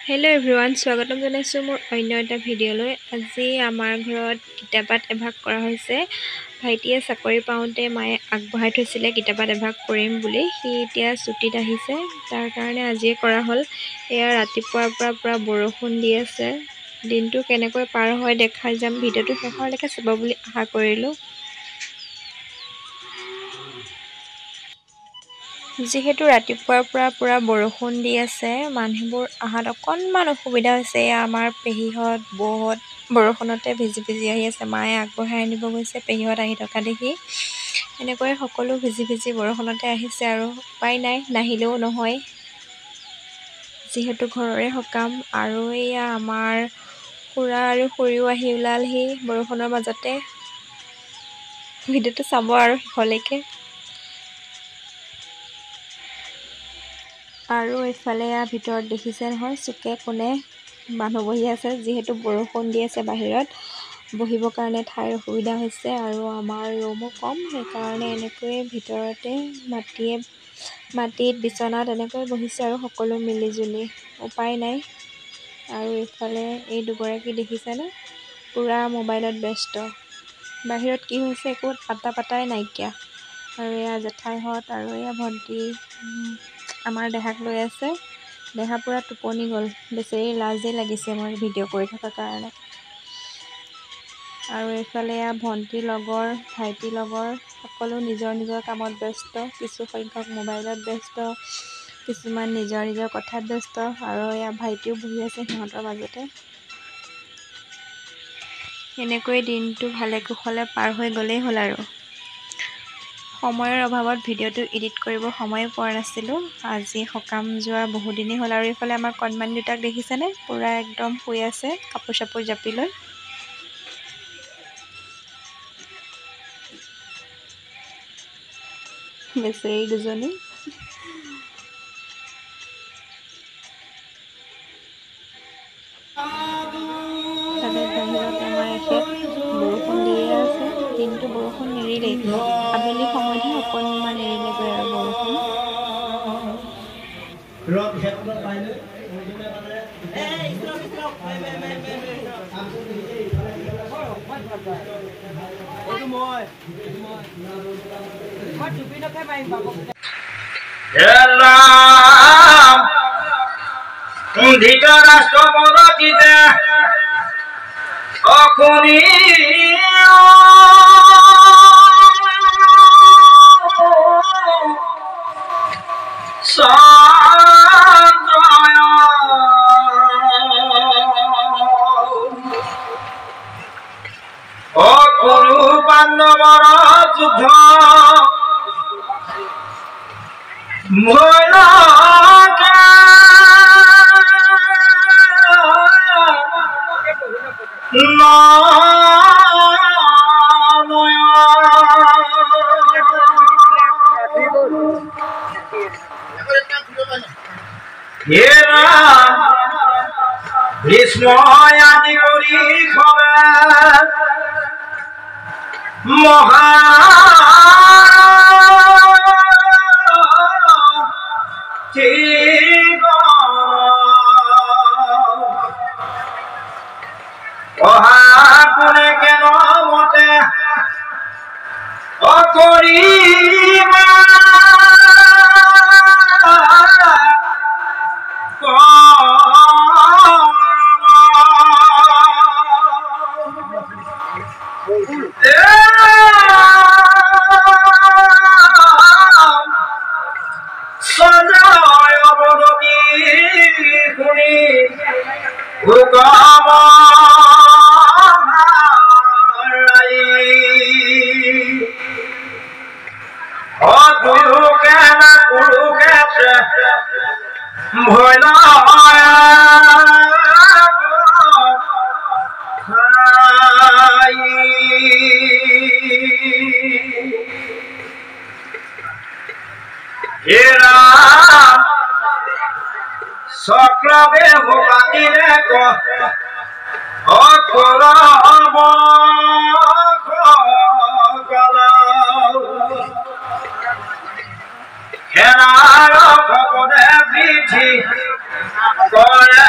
Hello everyone, স্বাগতম জনাইছো মোৰ অন্য এটা ভিডিঅ'লৈ। আজি আমাৰ ঘৰত কিতাপত এভাগ কৰা হৈছে। ভাইটিয়ে চাকৰি পাওঁতে মায়ে আগবঢ়াই থৈছিলে কিতাপত এভাগ কৰিম বুলি। সি এতিয়া ছুটিত আহিছে, তাৰ কাৰণে আজিয়ে কৰা হ'ল। এয়া ৰাতিপুৱাৰ পৰা পুৰা বৰষুণ দি আছে। দিনটো কেনেকৈ পাৰ হয় দেখাই যাম। ভিডিঅ'টো শেষলৈকে চাব বুলি আশা কৰিলোঁ। যিহেতু ৰাতিপুৱাৰ পৰা পুৰা বৰষুণ দি আছে, মানুহবোৰ অহাত অকণমান অসুবিধা হৈছে। আমাৰ পেহীহঁত বৌহঁত বৰষুণতে ভিজি ভিজি আহি আছে। মায়ে আগবঢ়াই আনিব গৈছে, পেহীহঁত আহি থকা দেখি এনেকৈ সকলো ভিজি ভিজি বৰষুণতে আহিছে আৰু উপায় নাই, নাহিলেও নহয় যিহেতু ঘৰৰে সকাম। আৰু এয়া আমাৰ খুৰা আৰু খুৰীও আহি ওলালহি বৰষুণৰ মাজতে। ভিডিঅ'টো চাব আৰু শেষলৈকে। আৰু এইফালে ভিতৰত দেখিছে নহয়, চুকে কোণে মানুহ বহি আছে। যিহেতু বৰষুণ দি আছে বাহিৰত, বহিবৰ কাৰণে ঠাইৰ অসুবিধা হৈছে। আৰু আমাৰ ৰুমো কম, সেইকাৰণে এনেকৈয়ে ভিতৰতে মাটিত বিচনাত এনেকৈ বহিছে আৰু সকলো মিলিজুলি। উপায় নাই। আৰু এইফালে এই দুগৰাকী দেখিছেনে, পুৰা মোবাইলত ব্যস্ত। বাহিৰত কি হৈছে একো পাত্তাই নাইকিয়া। আৰু এয়া জেঠাইহঁত আৰু এয়া ভণ্টি আমাৰ দেহাক লৈ আছে। দেহা পুৰা টোপনি গ'ল, বেচেৰি লাজেই লাগিছে মই ভিডিঅ' কৰি থকাৰ কাৰণে। আৰু এইফালে ভণ্টিৰ লগৰ, ভাইটিৰ লগৰ সকলো নিজৰ নিজৰ কামত ব্যস্ত। কিছু সংখ্যক মোবাইলত ব্যস্ত, কিছুমান নিজৰ নিজৰ কথাত ব্যস্ত। আৰু এয়া ভাইটিও বহি আছে সিহঁতৰ মাজতে। এনেকৈ দিনটো ভালে কুশলে পাৰ হৈ গ'লেই হ'ল আৰু। সময়ৰ অভাৱত ভিডিঅ'টো এডিট কৰিব সময় পোৱা নাছিলোঁ। আজি সকাম যোৱা বহুদিনেই হ'ল। আৰু এইফালে আমাৰ কণমানি দুটাক দেখিছেনে, পুৰা একদম শুই আছে কাপোৰ চাপোৰ জাপি লৈ। বেচেৰি দুজনী। তাতে বাহিৰত আমাৰ এখেত বৰষুণ দিয়ে আছে। দিনটো বৰষুণ নেৰিলেই, আবেলি সময়তহে অকণমান এৰিলেগৈ আৰু বৰষুণ। ধৃতরাষ্ট্রপদচিতে অখনি অকুরু পাণ্ডবর যুদ্ধ ময়নাকে ভীষ্ম আদি করি খবে মহা অহা কোনে কেন মতে অকরিবা সজয় অবনতি শুনি হুকম ভয় এরা চক্রবে পাতিলে হেরার ভগদে বৃদ্ধি করে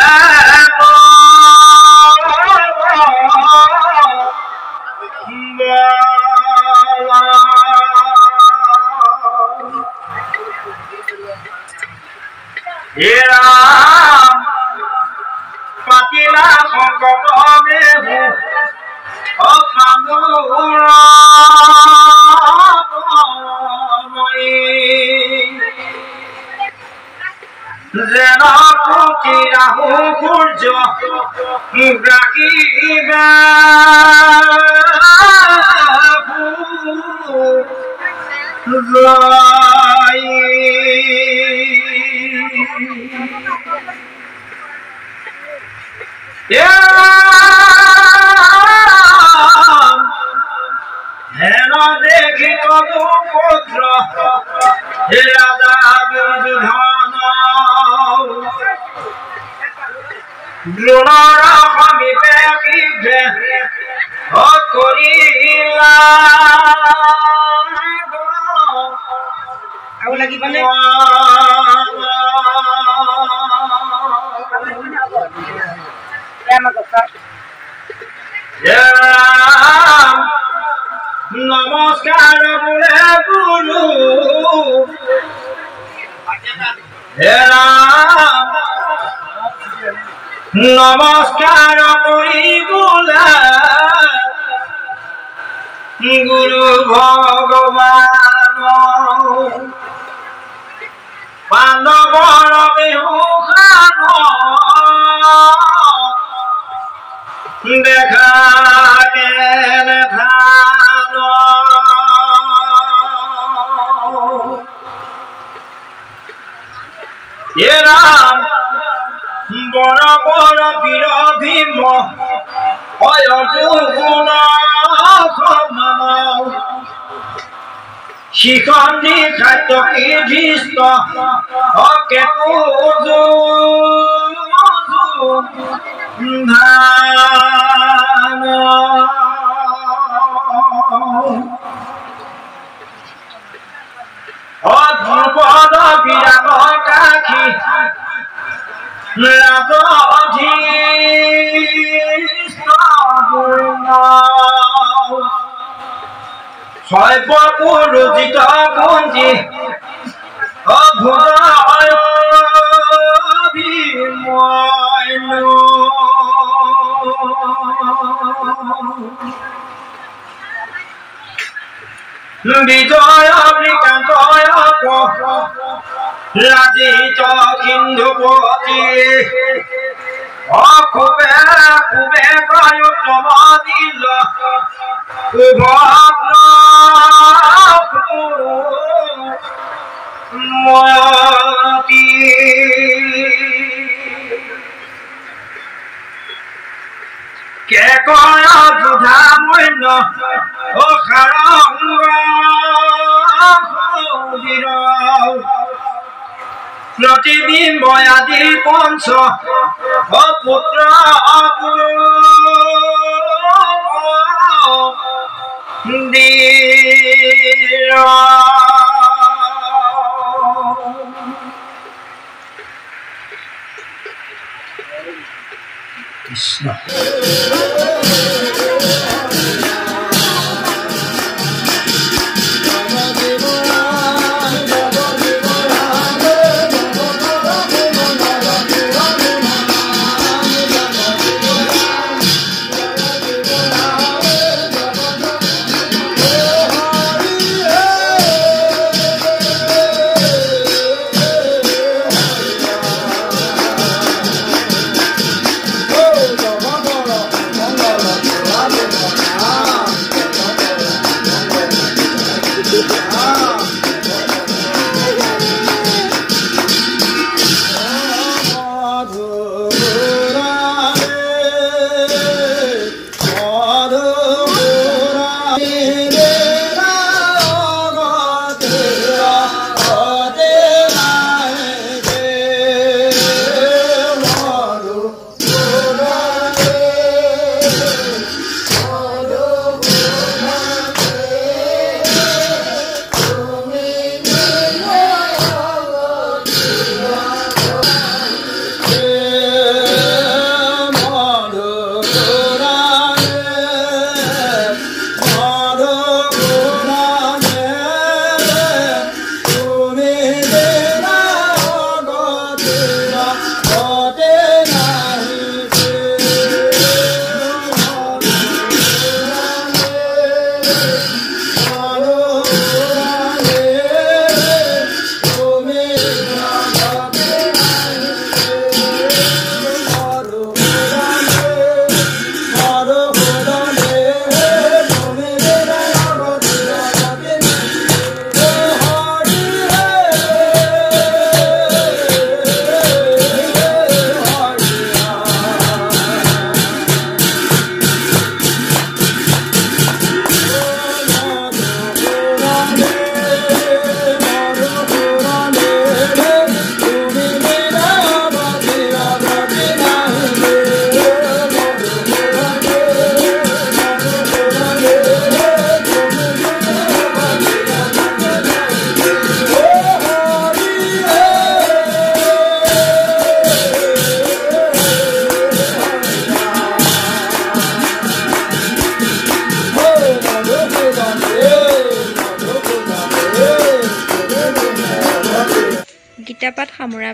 নমস্কার বলে গুরু নমস্কার করি বলে গুরু ভগবান পাণ্ডৱৰ বিহু খান দেখা কেনে ধান ৰাম বড় বড় বীর ভীম অর্জুন সমান শিখণ্ডী খাদ্যকী ধৃষ্ট হকে ধান অদ্ভুত বিরাট কাখী সর্বপুরুজিত গুঞ্জি বিজয় বৃকান্ত রাজিত সিন্ধুপতি অখুবে খুবে প্রয়ুত্তম দিল উভগ্ন মতি কে কয় যুধা মৈন্য ও খাৰংগ প্ৰতিবিম্বই আদি পঞ্চ পুত্ৰ কৃষ্ণ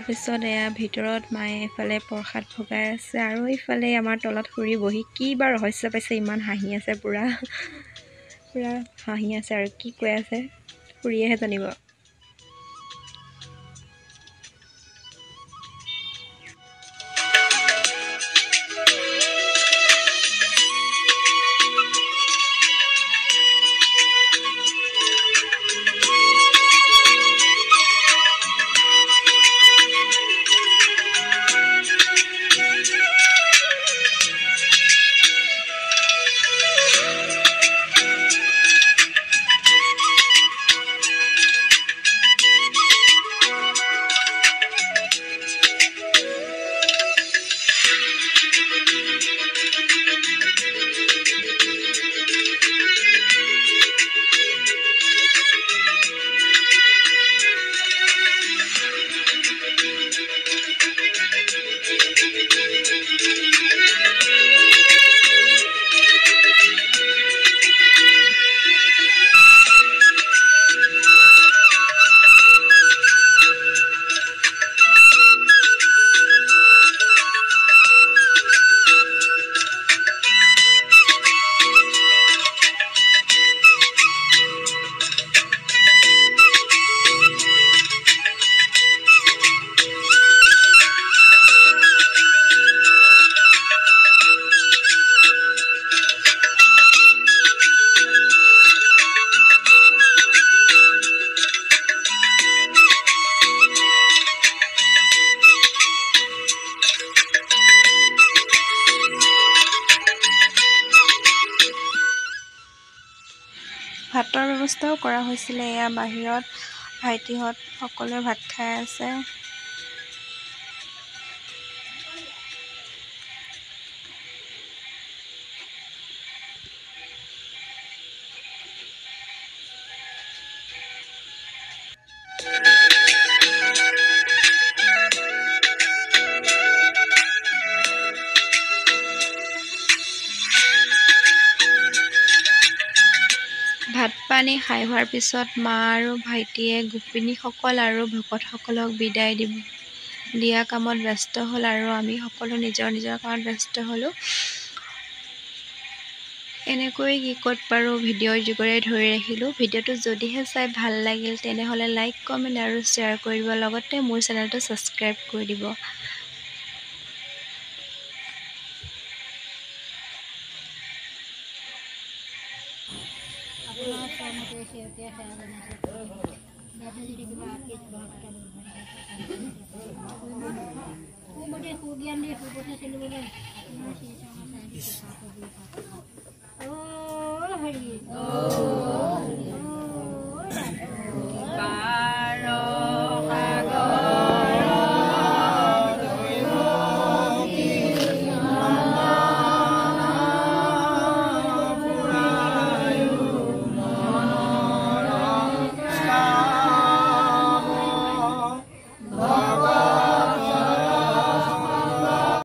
তাৰপিছত এয়া ভিতৰত মায়ে এফালে প্ৰসাদ ভগাই আছে আৰু এইফালে আমাৰ তলত খুৰী বহি কি বা ৰহস্য পাইছে ইমান হাঁহি আছে পুৰা হাঁহি আছে আৰু কি কৈ আছে খুৰীয়েহে জানিব। ভাতৰ ব্যৱস্থাও কৰা হৈছিলে এয়া বাহিৰত ভাইটিহঁত সকলোৱে ভাত খাই আছে। ভাত পানী খাই হোৱাৰ পিছত মা আৰু ভাইটিয়ে গোপিনীসকল আৰু ভকতসকলক বিদায় দিয়া কামত ব্যস্ত হ'ল আৰু আমি সকলো নিজৰ নিজৰ কামত ব্যস্ত হ'লোঁ। এনেকৈ কি ক'ত পাৰোঁ ভিডিঅ'ৰ যোগেৰে ধৰি ৰাখিলোঁ। ভিডিঅ'টো যদিহে চাই ভাল লাগিল তেনেহ'লে লাইক কমেণ্ট আৰু শ্বেয়াৰ কৰি দিব, লগতে মোৰ চেনেলটো ছাবস্ক্ৰাইব কৰি দিব। Oh,